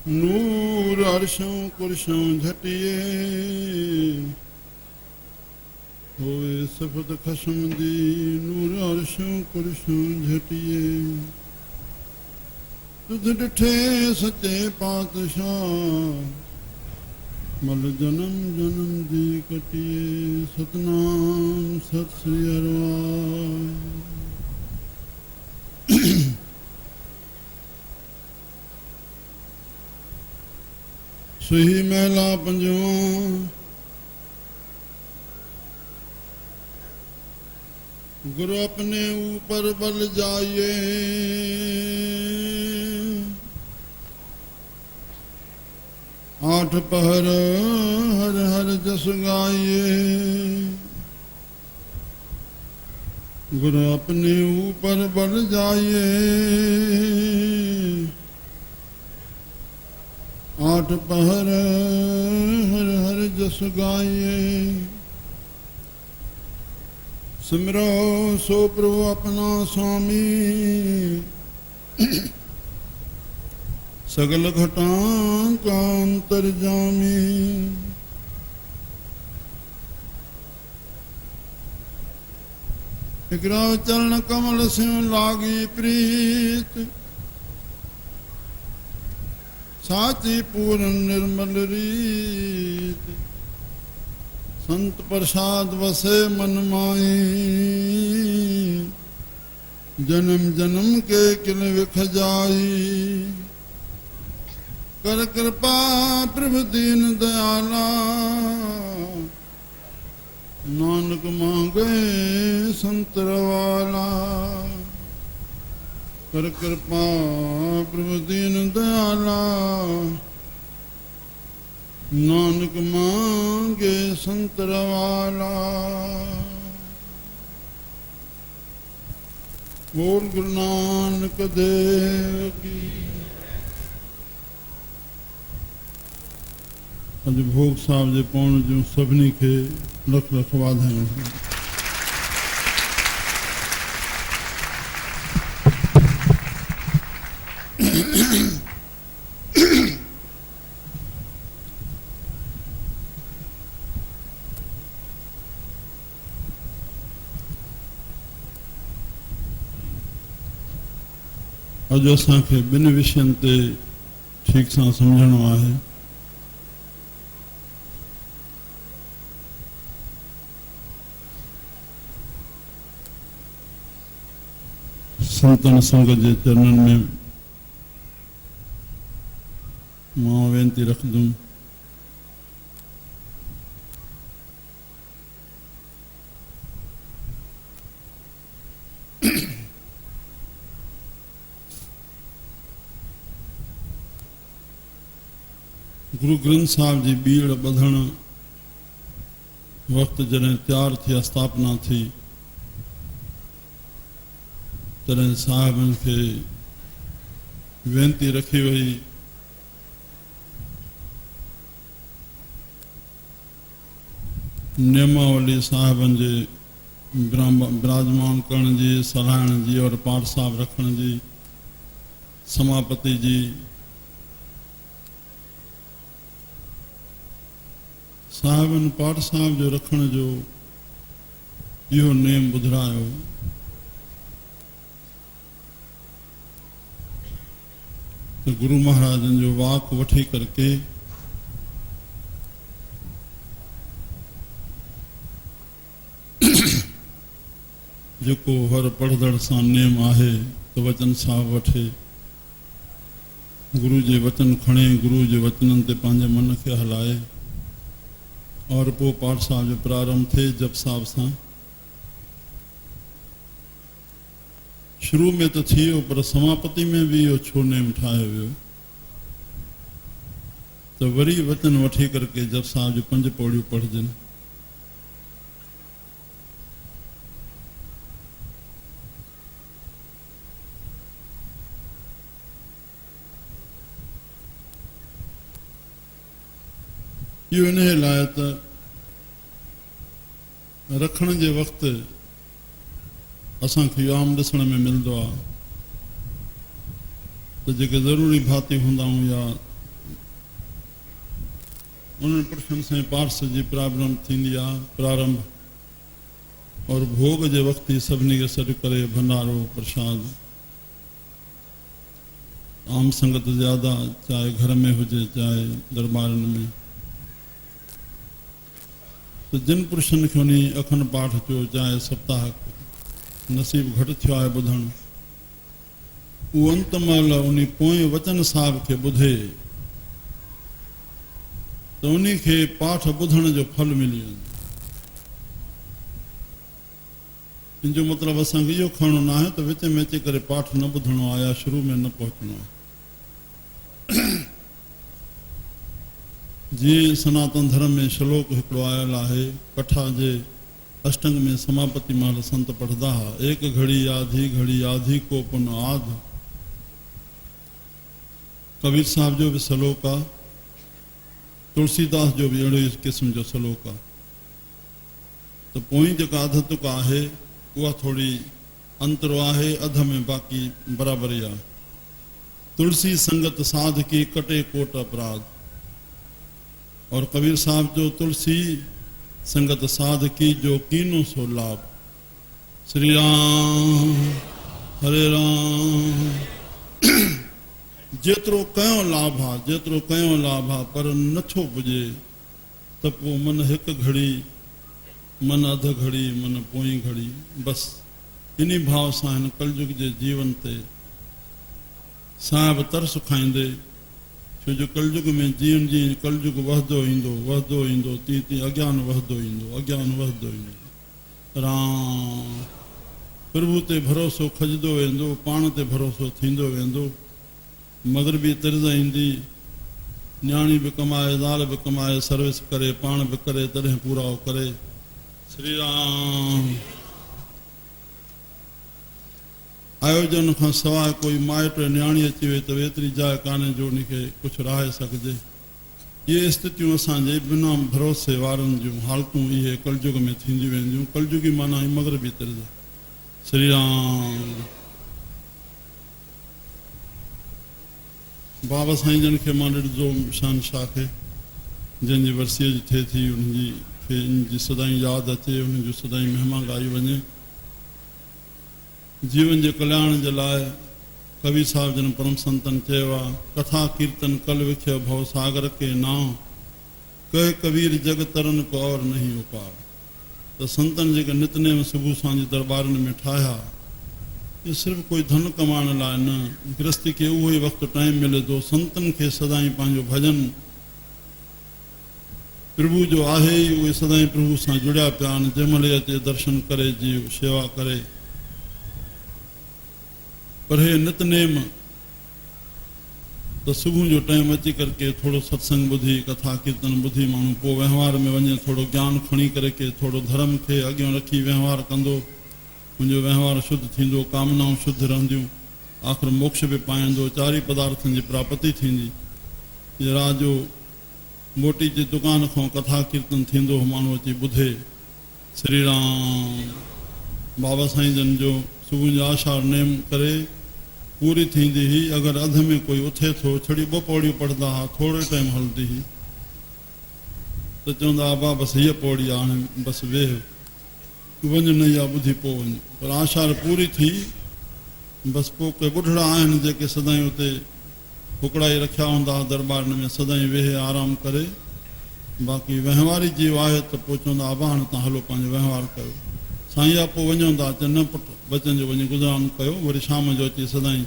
ਨੂਰ ਅਰਸ਼ੋਂ ਕੁਰਸ਼ੋਂ ਝਟਿਏ ਹੋਵੇ ਸਫਤ ਖਸ਼ਮ ਦੀ ਨੂਰ ਅਰਸ਼ੋਂ ਕੁਰਸ਼ੋਂ ਝਟਿਏ ਤੁਧ ਡਿਠੇ ਸੱਚੇ ਪਾਤਸ਼ਾਹ ਮਲ ਜਨਮ ਜਨਮ ਦੀ ਕਟਿਏ ਸਤਨਾਮ ਸਤਿ ਸ੍ਰੀ ਅਕਾਲ। ਸਹੀ ਮਹਿਲਾ ਪੰਜਵਾਂ। गुरु अपने ऊपर बल जाइए आठ पहर हर हर जस गाइए। गुरु अपने ऊपर बल जाइए आठ पहर हर हर जस गाइए। सिमरो सो प्रभु अपना स्वामी सगल घटां का अंतर्जामी। इकराव चरण कमल सिंह लागी प्रीत साची पूर्ण निर्मल रीत। संत प्रसाद वसे मन माई जन्म जन्म के किल विख जाई। कर कृपा प्रभु दीन दयाला नानक मांगे संत रवाला। कर कृपा प्रभु दीन दयाला नानक मांगे संत रवाला। बोल गुरु नानक देव की। अज भोग साहब जे पहुंच जो सभिनी के लख लख वाधायूं। अज असांखे ॿिनि विषयनि ते ठीक सां सम्झणो आहे। संतन संग जे चरणनि में मां वेनती रखंदुमि गुरु ग्रंथ साहिब जी बीड़ ॿधण वक़्त जॾहिं तैयार थी स्थापना थी तॾहिं साहिबनि खे वेनती रखी वई नियमावली साहिबनि जे विराजमान करण जी सराहण जी और पाठ साहिब रखण जी समापति जी साहिबनि पाठ साहिब जो रखण जो इहो नेम ॿुधायो। त गुरु महाराजनि जो वाक वठी करके जेको हर पढ़दड़ सां नेम आहे त वचन साहिब वठे गुरु जे वचन खणे गुरु जे वचननि ते पंहिंजे मन खे हलाए और पोइ पाठ साहिब जो प्रारंभ थिए जप साहिब सां। शुरू में तो थी वियो पर समापति में भी इहो छो नेम ठाहियो वियो त वरी वचन वठी करके जप साहिब जो 5 पौड़ियूं पढ़जनि। इहो इन लाइ त रखण जे वक़्तु असांखे इहो आम ॾिसण में मिलंदो आहे त जेके ज़रूरी भाती हूंदा आहियूं या उन्हनि पुरुषनि सां पार्स जी प्रारंभ थींदी आहे, प्रारंभ, और भोग जे वक़्तु ई सभिनी खे सॾु करे भंडारो प्रसाद। आम संगत ज़्यादा, चाहे घर में हुजे चाहे दरबारनि में। तो जिन पुरुषनि खे उन अखंड पाठ जो चाहे सप्ताह नसीब घटि थियो आहे ॿुधणु, उहो अंत महिल उन पोएं वचन साहिब खे ॿुधे तो उन खे पाठ ॿुधण जो फल मिली वेंदो। इन जो मतिलबु असांखे इहो खणणो न आहे त विच में अची करे पाठ न ॿुधणो आहे या शुरू में न पहुचणो आहे। जीअं सनातन धर्म में श्लोक हिकिड़ो आयल आहे, कथा जे अष्टंग में समापति महिल संत पढ़ंदा हुआ, एक घड़ी आधी को पुन आध। कबीर साहब जो भी श्लोक आहे, तुलसीदास जो भी अहिड़ो क़िस्म जो श्लोक आहे। तो पोइ जेका अध तुक आहे उहा थोड़ी अंतरो आहे, अध में बाक़ी बराबरी आहे। तुलसी संगत साध की कटे कोट अपराध। और कबीर साहब जो तुलसी संगत साध की जो कीनो सो लाभ। श्री राम हरे राम। जेतिरो कयो लाभ आहे, जेतिरो कयो लाभ आहे, पर नथो पुॼे त पोइ मन हिकु घड़ी, मन अध घड़ी, मन पोई घड़ी, बसि इन भाव सां हिन कलयुग जे जीवन ते साहिब तरस खाईंदे। छो जो कलयुग में जीवन जी कलयुग वधंदो ईंदो, तीअं अज्ञान वधंदो ईंदो। राम प्रभु ते भरोसो खजंदो वेंदो, पाण ते भरोसो थींदो वेंदो। मगरबी तर्ज़ ईंदी, न्याणी बि कमाए, ज़ाल बि कमाए, सर्विस करे, पाण बि करे, तॾहिं पूरा करे। श्री राम। आयोजन खां सवाइ कोई माइट न्याणी अची वई त एतिरी जाइ कान्हे जो उनखे कुझु राहे सघिजे। इहे स्थितियूं असांजे बिना भरोसे वारनि जूं हालतूं इहे कलयुग में थींदियूं वेंदियूं। कलयुगी माना मगरबी तर्ज़। श्री राम। बाबा साईं जन खे मां ॾिठो शहनशाह खे, जंहिंजी वर्सीअ जी थिए थी, उनजी सदाईं यादि अचे, उनजो सदाईं महिमा ॻाई वञे। जीवन जे कल्याण जे लाइ कबीर साहब जन परम संतन चयो आहे, कथा कीर्तन कल विख्य भव सागर के नाव, कह कबीर जग तरन को और नहीं उपार। त संतन जेके नितनेम सुबुह सांझ दरबारनि में ठाहिया, ये सिर्फ़ कोई धन कमाइण लाइ न, गृहस्थी खे उहो ई वक़्तु टाइम मिले थो संतन खे सदाईं पंहिंजो भजन प्रभु जो आहे ई, उहे सदाईं प्रभु सां जुड़िया पिया आहिनि। जंहिंमहिल अचे दर्शन करे, जीव शेवा करे। पर हे नितनेम त सुबुह जो टाइम अची करके थोड़ो सत्संग ॿुधी, कथा कीर्तन ॿुधी माण्हू पोइ वहिंवार में वञे, थोड़ो ज्ञान खणी करे के थोड़ो धर्म खे अॻियां रखी वहिंवार कंदो, मुंहिंजो वहिंवार शुद्ध थींदो, कामनाऊं शुद्ध रहंदियूं, आख़िर मोक्ष बि पाईंदो, चारी पदार्थनि जी प्राप्ति थींदी। रात जो मोटी जी दुकान खां कथा कीर्तन थींदो, माण्हू अची ॿुधे। श्री राम। बाबा साईं जन जो सुबुह जो आशार नेम करे पूरी थींदी हुई। अगरि अध में कोई उथे थो, छड़ी 2 पौड़ियूं पढ़ंदा हुआ, थोरे टाइम हलंदी हुई, त चवंदा हुआ, बा बसि हीअ पौड़ी आहे, हाणे बसि वेह, वञ न या ॿुधी पोइ वञ। पर आशार पूरी थी, बसि पोइ के ॿुढड़ा आहिनि जेके सदाईं उते फुकड़ाई रखिया हूंदा दरबारनि में, सदाईं वेहे आराम करे। बाक़ी वहिंवारी जीव आहे त पोइ चवंदा, आबा हाणे तव्हां हलो पंहिंजो वहिंवार कयो। साईं जा पोइ वञूं था, चवनि न पुटु बचन जो वञी गुज़रान कयो, वरी शाम जो अची सदाईं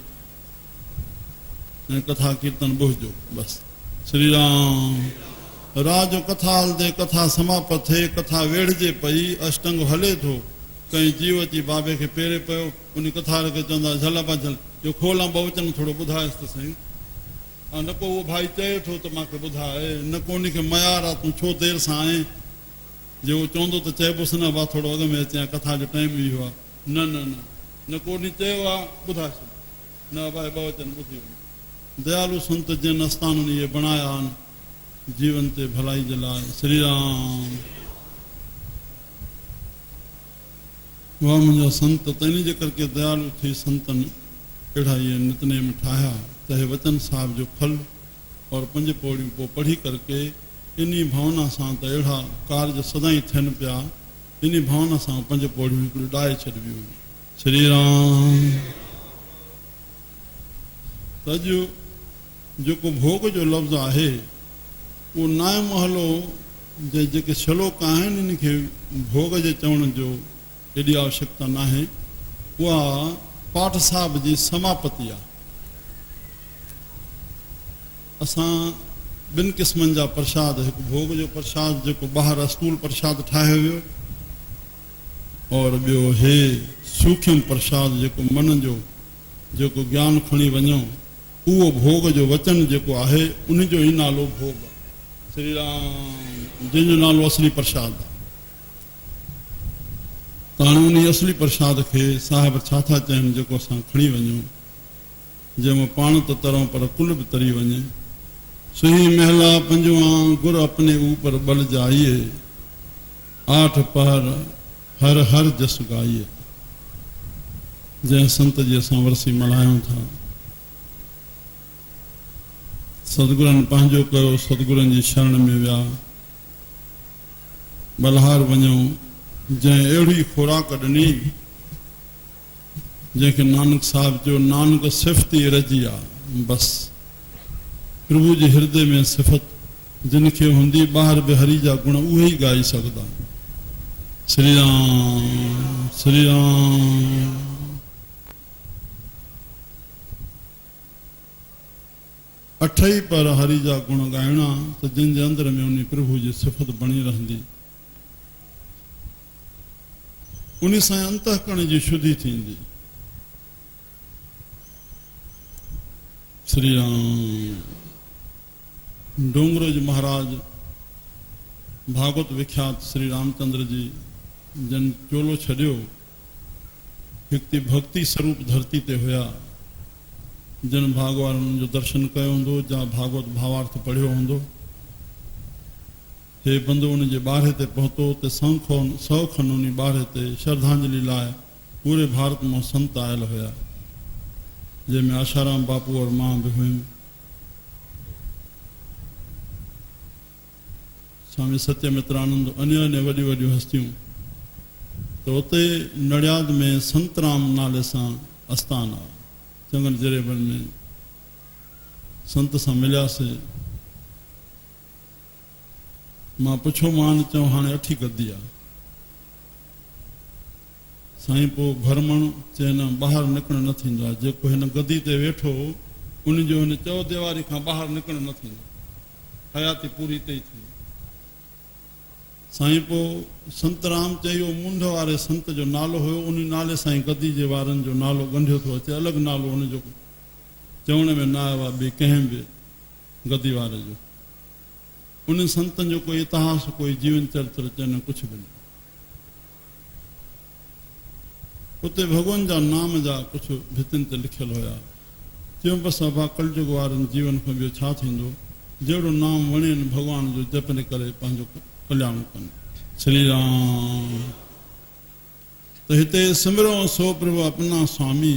ऐं कथा कीर्तन ॿुधजो बसि। श्री राम। रात जो कथा हलंदे, कथा समाप्त थिए, कथा वेढ़जे पई, अष्टंग हले थो, कंहिं जीव अची बाबे खे पेरे पियो, उन कथा खे चवंदा, झल बा झल, जो खोलां बहुवचन थोरो ॿुधायसि त साईं। न को उहो भाई चए थो त मूंखे ॿुधाए, न को उनखे मयार आहे, तूं छो देरि सां आहीं। जे उहो चवंदो त चइबोसि न, बा थोरो अॻ में अचे, कथा जो टाइम इहो आहे। न न न न को उन चयो आहे ॿुधाए छॾ, न भाई बहुवचन ॿुधी वञे। दयालु संत जिन आस्थाननि इहे बणाया आहिनि जीवन ते भलाई जे लाइ। श्री राम। वाह मुंहिंजा संत, त इन जे करके दयालु थी संतनि अहिड़ा इहे नितनेम ठाहिया त हे वचन साहिब जो फल और 5 पौड़ियूं पोइ पढ़ी करके इन्ही भावना सां त अहिड़ा कार्य सदाई थियनि पिया। इन्ही भावना सां 5 पौड़ियूं हिकिड़ियूं ॾाए छॾिबियूं। श्री राम। त अॼु जेको भोग जो लफ़्ज़ आहे उहो नाए महलो जेके श्लोक आहिनि इनखे भोग जे चवण जो एॾी आवश्यकता न आहे। उहा पाठ साहिब जी समापति आहे। असां 2 क़िस्मनि जा प्रसाद, हिकु भोग जो प्रसाद जेको ॿाहिरि अस्तूल प्रसाद ठाहियो वियो, और ॿियो हे सूक्ष्म प्रसाद जेको मन जो जेको ज्ञान खणी वञो, उहो भोग जो वचन जेको आहे उन जो ई नालो भोग आहे। श्री राम। जंहिंजो नालो असली प्रसाद आहे। त हाणे उन असली प्रसाद खे साहिब छा था चवनि जेको असां खणी वञूं, जंहिंमें पाण त तरूं पर कुल बि तरी वञे। सुही महला 5वां गुर अपने ऊपर बल जाइए, 8 पहर हर हर जस गाइए। जंहिं संत जी असां वरसी मल्हायूं था, सतगुरनि पंहिंजो कयो, सतगुरनि जी शरण में विया, बलहार वञूं। जंहिं अहिड़ी खुराक ॾिनी जंहिंखे नानक साहिब जो नानक सिफ़ती रजी आहे। बसि प्रभु जे हृदय में सिफ़त जिनखे हूंदी, ॿाहिरि बि हरि जा गुण उहे ई ॻाए सघंदा। श्री राम। श्री राम। अठई पर हरि जा गुण ॻाइणा, त जिन जे अंदर में उन प्रभु जी सिफ़त बणी रहंदी, उन सां अंतःकरण जी शुद्धि थींदी। श्री राम। डोंगरोज महाराज भागवत विख्यात श्री रामचंद्र जी जन चोलो छॾियो, हिकु भक्ति स्वरूप धरती ते हुया। जिन भागवान जो दर्शन कयो हूंदो, जा भागवत भावार्थ पढ़ियो हूंदो, हे बंदो उन जे ॿारहे ते पहुतो। ते 100 खन उन ॿारहे ते श्रद्धांजलि लाइ पूरे भारत मां संत आयल हुया, जंहिंमें आशाराम बापू और मां बि हुयमि। स्वामी सत्यमित्रानंद, अन्य वॾियूं वॾियूं हस्तियूं। त उते नड़ियाद में संतराम नाले सां आस्थान आहे, चङनि जरेबनि में संत सां मिलियासीं। मां पुछो मान, चयो हाणे 8 गद्दी आहे। साईं पोइ भरमण चए न, ॿाहिरि निकिरण न थींदो आहे। जेको हिन गद्दी ते वेठो उनजो हिन चौदीवारी खां ॿाहिरि निकिरण न थींदो, हयाती पूरी ते ई थींदी। साईं पोइ संतराम चयो मुंड वारे संत जो नालो हुयो, उन नाले सां ई गद्दी जे वारनि जो नालो ॻंढियो थो अचे। अलॻि नालो हुनजो चवण में न आयो आहे ॿिए कंहिं बि गद्दी वारे जो। उन संतनि जो कोई इतिहास, कोई जीवन चरित्र चवनि कुझु बि न। उते भॻवान जा नाम जा कुझु भितियुनि ते लिखियलु हुया। चयो बसि अबा कलयुग वारनि जीवन खां ॿियो छा थींदो, जहिड़ो नाम वणेनि भॻवान जो जपने करे पंहिंजो कल्याण कनि। श्री राम। त हिते सिमरो सो प्रभु अपना स्वामी,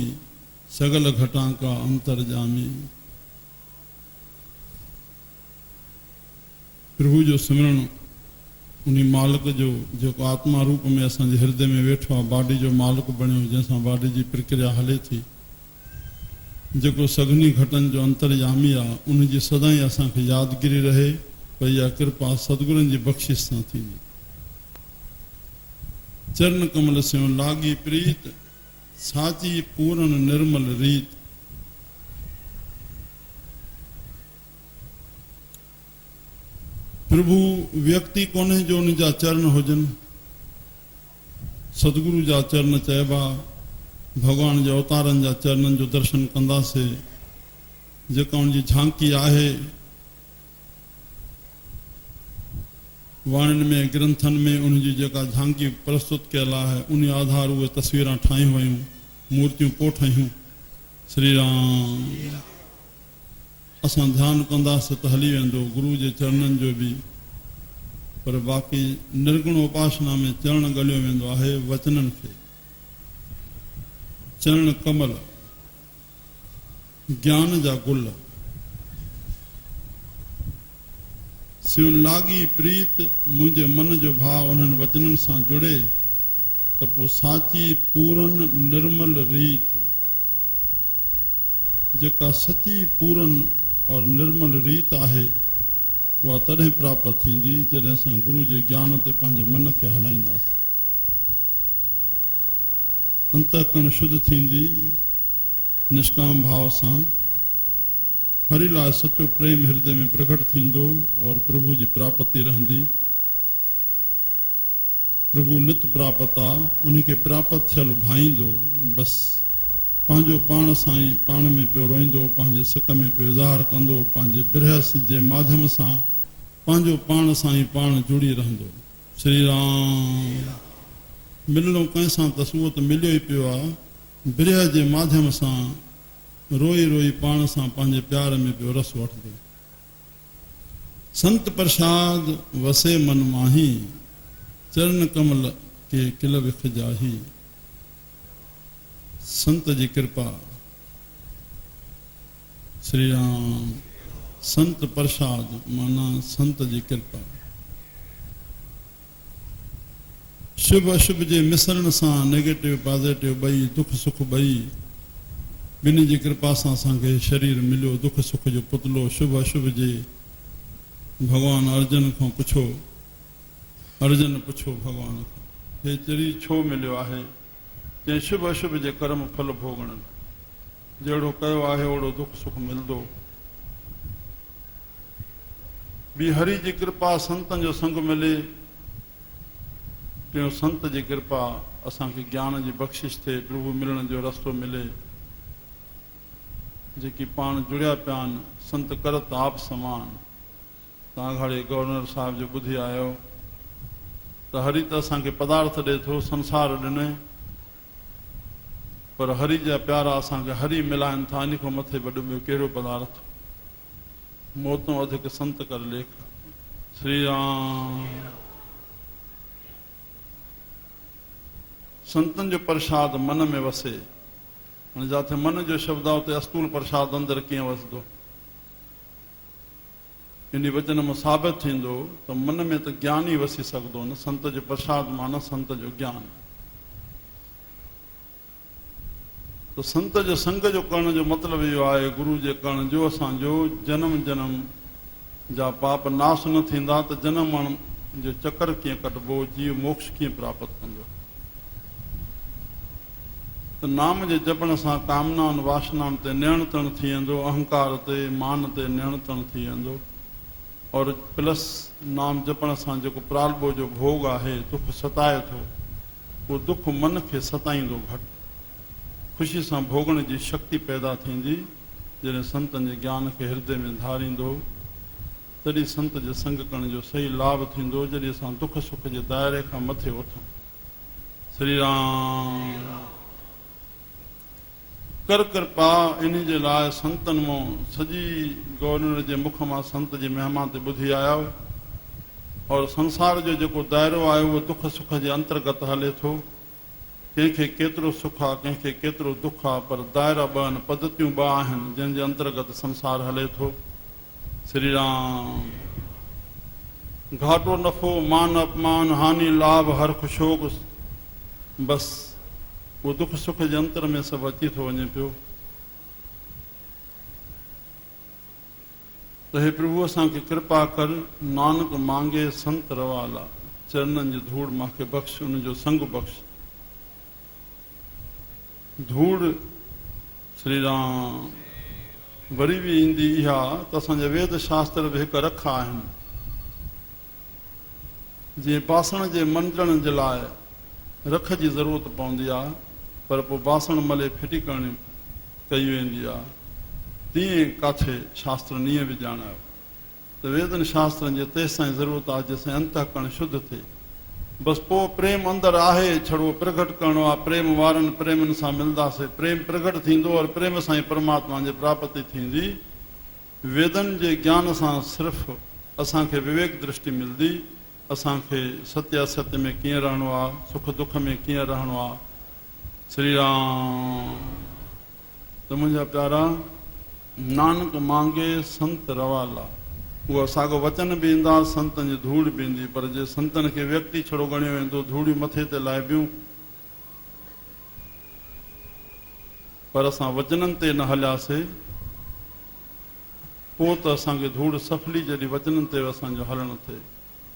सगल घटा का अंतरजामी। प्रभु जो सिमरण उन मालिक जो जेको आत्मा रूप में असांजे हृदय में वेठो आहे, बाडी जो मालिक बणियो, जंहिंसां बाडी जी प्रक्रिया हले थी, जेको सभिनी घटनि जो अंतरजामी आहे, उनजी सदाई असांखे यादगिरी रहे। पर इहा कृपा सतगुरनि जी बख़्शिश सां थींदी। चरण कमल से लागी प्रीत, साची पूर्ण निर्मल रीत। प्रभु व्यक्ति कोन्हे जो उन जा चरण हुजनि, सतगुरु जा चरण चइबा। भॻवान जे अवतारनि जा चरणनि जो दर्शन कंदासीं, जेका उनजी झांकी आहे। वाणियुनि में, ग्रंथनि में उनजी जेका झांकी प्रस्तुत कयल आहे, उन आधार उहे तस्वीरां ठाहियूं वयूं, मूर्तियूं पोइ ठाहियूं। श्री राम। असां ध्यानु कंदासीं त हली वेंदो गुरू जे चरणनि जो बि, पर बाक़ी निर्गुण उपासना में चरण ॻलियो वेंदो आहे वचननि खे। चरण कमल ज्ञान जा गुल, सिउ लागी प्रीत मुंहिंजे मन जो भाव उन्हनि वचननि सां जुड़े त पोइ साची पूरन निर्मल रीत, जेका सची पूरन और निर्मल रीत आहे, उहा तॾहिं प्राप्त थींदी जॾहिं असां गुरू जे ज्ञान ते पंहिंजे मन खे हलाईंदासीं। अंतःकरण शुद्ध थींदी, निष्काम भाव सां हरि लाइ सचो प्रेम हृदय में प्रकट थींदो और प्रभु जी प्राप्ति रहंदी। प्रभु नित प्राप्त आ, उनखे प्राप्त थियल भाईंदो, बस पंहिंजो पाण सां ई पाण में पियो रोईंदो, पंहिंजे सिक में पियो इज़हार कंदो, पंहिंजे बिरहस जे माध्यम सां पंहिंजो पाण सां ई पाण जुड़ी रहंदो। श्री राम मिलणो कंहिं सां त उहो त मिलियो ई पियो आहे, बिरह जे माध्यम सां रोई रोई पाण सां पंहिंजे प्यार में पियो रस वठंदो। संत प्रसाद वसे मन माही, चरण कमल के किल विख जाही। संत जी कृपा, श्री राम संत प्रसाद माना संत जी कृपा। शुभ अशुभ जे मिसरण सां नेगेटिव पॉजिटिव ॿई, दुख सुख ॿई, ॿिन्ही जी कृपा सां असांखे शरीर मिलियो, दुख सुख जो पुतलो। शुभ अशुभ जे भॻवानु अर्जुन खां पुछो, अर्जुन पुछो भॻवान खां, हे चरी छो मिलियो आहे? चई शुभ अशुभ जे कर्म फल भोगण, जहिड़ो कयो आहे ओड़ो दुख सुख मिलंदो। ॿी हरि जी कृपा, संतनि जो संग मिले। टियों संत जी कृपा, असांखे ज्ञान जी बख़्शिश थिए, प्रभु मिलण जो रस्तो मिले। जेकी पाण जुड़िया पिया आहिनि, संत करत आप समान। तव्हां घणे गवर्नर साहिब जो ॿुधी आयो त हरि त असांखे पदार्थ ॾिए थो, संसार ॾिने, पर हरि जा प्यारा असांखे हरि मिलाइनि था। इन खां मथे वॾो ॿियो कहिड़ो पदार्थ? मौतों अधिक संत कर लेख। श्री राम संतन जो प्रसाद मन में वसे। हाणे जिथे मन जो शब्द आहे उते अस्तूल प्रसाद अंदरि कीअं वसंदो? इन वचन में साबित थींदो त मन में त ज्ञान ई वसी सघंदो न। संत जो प्रसाद माना संत जो ज्ञान। तो संत जो संग जो करण जो मतिलबु इहो आहे, गुरु जे करण जो असांजो जन्म जन्म जा पाप नाश न थींदा त जन्म मरण जो चकर कीअं कटबो, जीव मोक्ष कीअं प्राप्त कंदो। त नाम जे जपण सां कामनाउनि वासनाउनि ते नियंत्रण थी वेंदो, अहंकार ते मान ते नियंत्रण थी वेंदो। और प्लस नाम जपण सां जेको प्रालबो जो भोग आहे, दुख सताए थो, उहो दुख मन खे सताईंदो घटि, ख़ुशी सां भोगण जी शक्ति पैदा थींदी। जॾहिं संतनि जे ज्ञान खे हृदय में धारींदो, तॾहिं संत जे संग करण जो सही लाभ थींदो, जॾहिं असां दुख सुख जे दायरे खां मथे उथूं। श्री राम कर कृपा। इन जे लाइ संतनि मां सॼी गवर्नर जे मुख मां संत जी महिमा ते ॿुधी आया। और संसार जो जेको दायरो आहे उहो दुख सुख जे अंतर्गत हले थो। कंहिंखे केतिरो सुख आहे, कंहिंखे केतिरो दुख आहे, पर दायरा ॿ आहिनि, पद्धतियूं ॿ आहिनि जंहिंजे अंतर्गत संसार हले थो। श्री राम घाटो नफ़ो, मान अपमान, हानि लाभ, हर्ष शोक, बसि उहो दुख सुख जे अंतर में सभु अची थो वञे पियो। त हे प्रभु असांखे कृपा कर, नानक मांगे संत रवाला, चरणनि जी धूड़ मूंखे बख़्श, उनजो संग बख़्श। धूड़ श्री राम वरी बि ईंदी इहा त असांजा वेद शास्त्र बि हिकु रख आहिनि। जीअं बासण जे मंजण जे लाइ रख जी ज़रूरत पवंदी आहे, पर पोइ बासण मले फिटी करणी कई वेंदी आहे, तीअं काथे शास्त्र नियम बि ॼाणायो त वेदनि शास्त्रनि जे तेसिताईं ज़रूरत आहे जेसिताईं अंतःकरण शुद्ध थिए। बसि पोइ प्रेम अंदरि आहे, छड़ो प्रगट करिणो आहे। प्रेम वारनि प्रेमनि सां मिलंदासीं, प्रेम प्रगट थींदो और प्रेम सां ई परमात्मा जी प्राप्ति थींदी। वेदनि जे ज्ञान सां सिर्फ़ु असांखे विवेक दृष्टि मिलंदी, असांखे सत्य असत्य में कीअं रहणो आहे, सुख दुख में कीअं रहणो आहे। श्री राम त मुंहिंजा प्यारा, नानक मांगे संत रवाला, उहो असांजो वचन बि ईंदा, संतनि जी धूड़ बि ईंदी, पर जे संतनि खे व्यक्ति छड़ो ॻणियो वेंदो, धूड़ियूं मथे ते लाइबियूं, पर असां वचननि ते न हलियासीं, पोइ त असांखे धूड़ सफली जॾहिं वचननि ते असांजो हलणु थिए।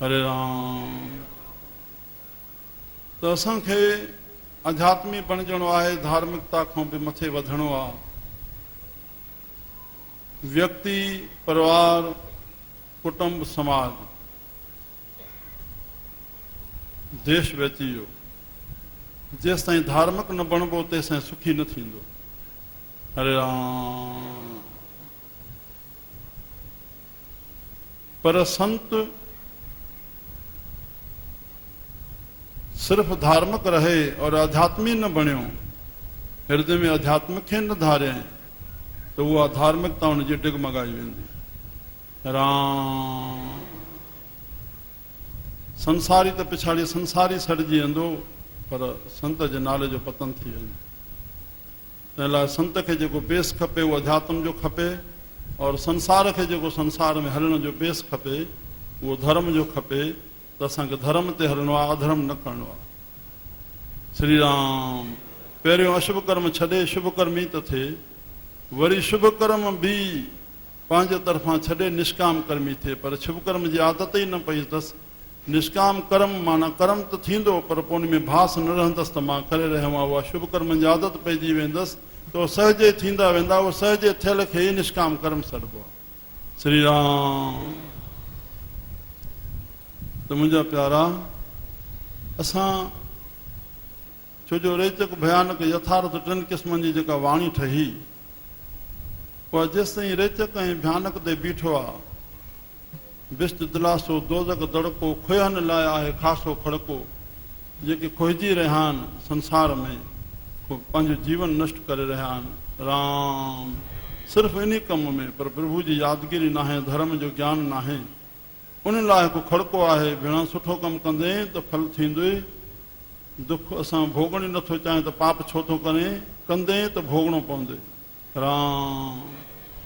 हरे राम। त असांखे अध्यात्मी बणिजणो आहे, धार्मिकता खां बि मथे वधणो आहे। व्यक्ति, परिवार, कुटुंब, समाज, देश बि अची वियो। जेसि ताईं धार्मिक न बणिबो तेसि ताईं सुखी न थींदो। हरे राम। पर संत सिर्फ धार्मिक रहे और आध्यात्मी न बणियो, हृदय में अध्यात्म खे न धारे, त उहा धार्मिकता हुनजी डिगमगाई वेंदी। राम। संसारी त पिछाड़ी संसारी सड़जी वेंदो, पर संत जे नाले जो पतन थी वेंदो। तंहिं लाइ संत खे जेको बेस खपे उहो अध्यात्म जो खपे, और संसार खे जेको संसार में हलण जो बेस खपे उहो धर्म जो खपे। त असांखे धर्म ते हलणो आहे, अधर्म न करणो आहे। श्री राम। पहिरियों अशुभ कर्म छॾे शुभ कर्म ई त थिए, वरी शुभ कर्म बि पंहिंजे तरफ़ां छॾे निष्काम कर्मी थिए, पर शुभ कर्म जी आदत ई न पई अथसि। निष्काम कर्म माना कर्म त थींदो, पर पोइ उन में भास न रहंदसि त मां करे रहियो आहियां। उहा शुभ कर्म जी आदत पइजी वेंदसि त उहो सहजे थींदा वेंदा, उहो सहजे थियल खे ई निष्काम कर्म सॾिबो आहे। श्री राम। त मुंहिंजा प्यारा, असां छो जो रेचक भयानक यथार्थ टिनि क़िस्मनि जी जेका वाणी ठही, उहा जेसि ताईं रेचक ऐं भयानक ते बीठो आहे, बिस्त दिलासो दोज़क दड़को खोहनि लाइ आहे ख़ासो खड़को, जेके खोहिजी रहिया आहिनि संसार में, पंहिंजो जीवन नष्ट करे रहिया आहिनि। राम। सिर्फ़ु इन कम में, पर प्रभु जी यादगिरी न आहे, धर्म जो ज्ञान न आहे। उन लाइ हिकु खड़को आहे, भेण सुठो कमु कंदे त फल थींदो, दुख असां भोगणी नथो चाहे त पाप छो थो करे, कंदे त भोगणो पवंदे। राम।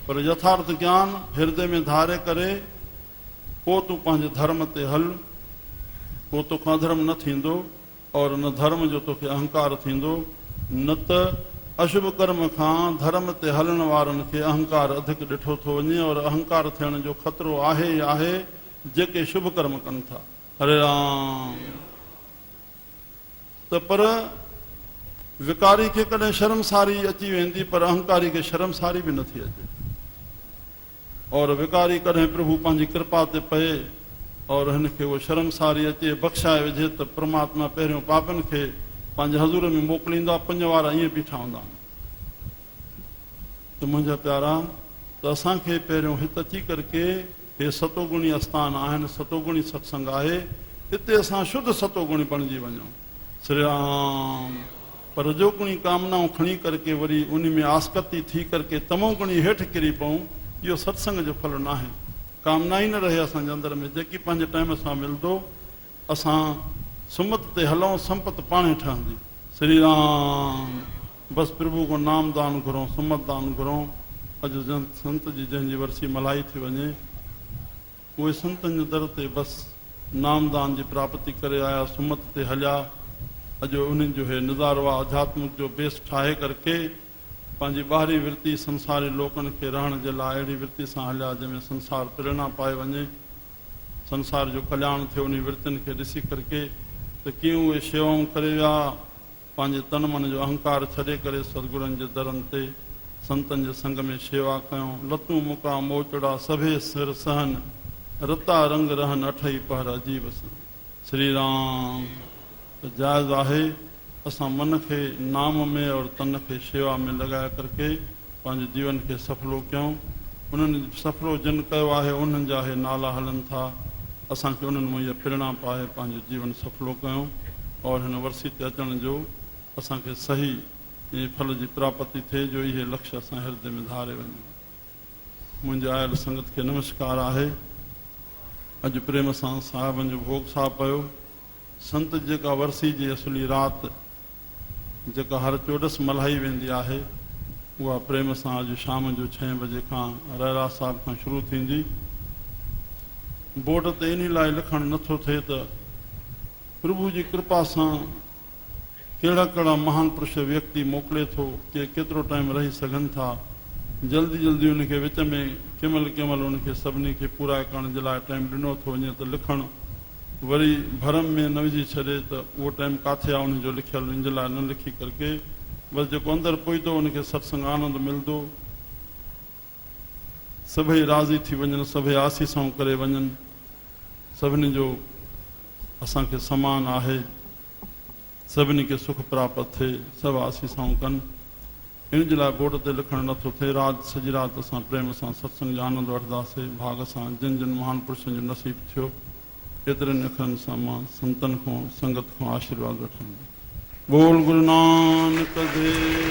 पर यथार्थ ज्ञान हृदय में धारे करे पोइ तूं पंहिंजे धर्म ते हल, पोइ तोखां अधर्म न थींदो, और न धर्म जो तोखे अहंकार थींदो। न त अशुभ कर्म खां धर्म ते हलण वारनि खे अहंकार अधिक ॾिठो थो वञे, और अहंकार थियण जो ख़तरो आहे ई आहे जेके शुभ कर्म कनि था। हरे राम। त पर विकारी खे कॾहिं शर्मसारी अची वेंदी, पर अहंकारी खे शर्मसारी बि नथी अचे। और विकारी कॾहिं प्रभु पंहिंजी कृपा ते पए और हिनखे उहो शर्मसारी अचे, बख़्शाए विझे, त परमात्मा पहिरियों पापनि खे पंहिंजे हज़ूर में मोकिलींदा, पंज वारा ईअं बीठा हूंदा। त मुंहिंजा प्यारा, त असांखे पहिरियों हिते अची करके हे सतोगुणी आस्थान आहिनि, सतोगुणी सत्संग आहे, हिते असां शुद्ध सतोगुणी बणिजी वञूं। श्री राम। पर जो गुणी कामनाऊं खणी करके वरी उन में आसक्ति थी करके तमोगुणी हेठि किरी पऊं, इहो सत्संग जो फल न आहे। कामना ई न रहे असांजे अंदरि में, जेकी पंहिंजे टाइम सां मिलंदो असां सुमत ते हलूं, संपत पाणे ठहंदी। श्री राम। बसि प्रभु को नाम दान घुरूं, सुमत दान घुरूं। अॼु संत जी जंहिंजी वरसी मल्हाई थी वञे, उहे संतनि जे दर ते बसि नामदान जी प्राप्ति करे आया, सुमत ते हलिया। अॼु उन्हनि जो हे नज़ारो आहे, आध्यात्मिक जो बेस ठाहे करके पंहिंजी ॿाहिरी वृत्ति संसारी लोकनि खे रहण जे लाइ अहिड़ी वृत्ति सां हलिया जंहिंमें संसार प्रेरणा पाए वञे, संसार जो कल्याण थिए। उन वृत्तियुनि खे ॾिसी करके त कीअं उहे शेवाऊं करे विया, पंहिंजे तन मन जो अहंकार छॾे करे सतगुरनि जे दरनि ते संतनि जे संग में शेवा कयूं। लतूं मुका मोचड़ा सभे सिर सहन, रता रंग रहन अठई पहर अजीब सन। श्री राम। त जाइज़ आहे असां मन खे नाम में और तन खे शेवा में लॻाए करके पंहिंजे जीवन खे सफलो कयूं। उन्हनि सफलो जिन कयो आहे उन्हनि जा हे नाला हलनि था। असांखे उन्हनि मां इहा प्रेरणा पाए पंहिंजो जीवन सफलो कयूं, और हिन वर्सी ते अचण जो असांखे सही ईअं फल जी प्राप्ति थिए, जो इहे लक्ष्य असां हृदय में धारे वञूं। मुंहिंजे आयल संगत खे नमस्कार आहे। अॼु प्रेम सां साहिबनि जो भोग साहब पियो। संत जेका वर्सी जी असुली राति जेका हर चोॾस मल्हाई वेंदी आहे, उहा प्रेम सां अॼु शाम जो 6 बजे खां रहरास साहिब खां शुरू थींदी। बोर्ड ते इन लाइ लिखणु नथो थिए त प्रभु जी कृपा सां कहिड़ा कहिड़ा महान पुरुष व्यक्ति मोकिले थो के केतिरो टाइम रही सघनि था, जल्दी जल्दी उनखे विच में कंहिंमहिल उनखे सभिनी खे पूरा करण जे लाइ टाइम ॾिनो थो वञे त लिखणु वरी भरम में न विझी छॾे त उहो टाइम किथे आहे उनजो लिखियलु, इन जे लाइ न लिखी करके बसि जेको अंदरि पहुतो उनखे सत्संग आनंद मिलंदो, सभई राज़ी थी वञनि, सभई आसीसाऊं करे वञनि, सभिनी जो असांखे समान आहे, सभिनी खे सुख प्राप्त थिए, सभु आसीसाऊं कनि। इन जे लाइ बोर्ड ते लिखणु नथो थिए। राति सॼी राति असां प्रेम सां सत्संग जो आनंद वठंदासीं, भाग सां जिन जिन महान पुरुषनि जो नसीबु थियो एतिरनि अखरनि सां मां संतनि खां संगत खां आशीर्वाद वठंदुमि। बोल गुरु नानक देव।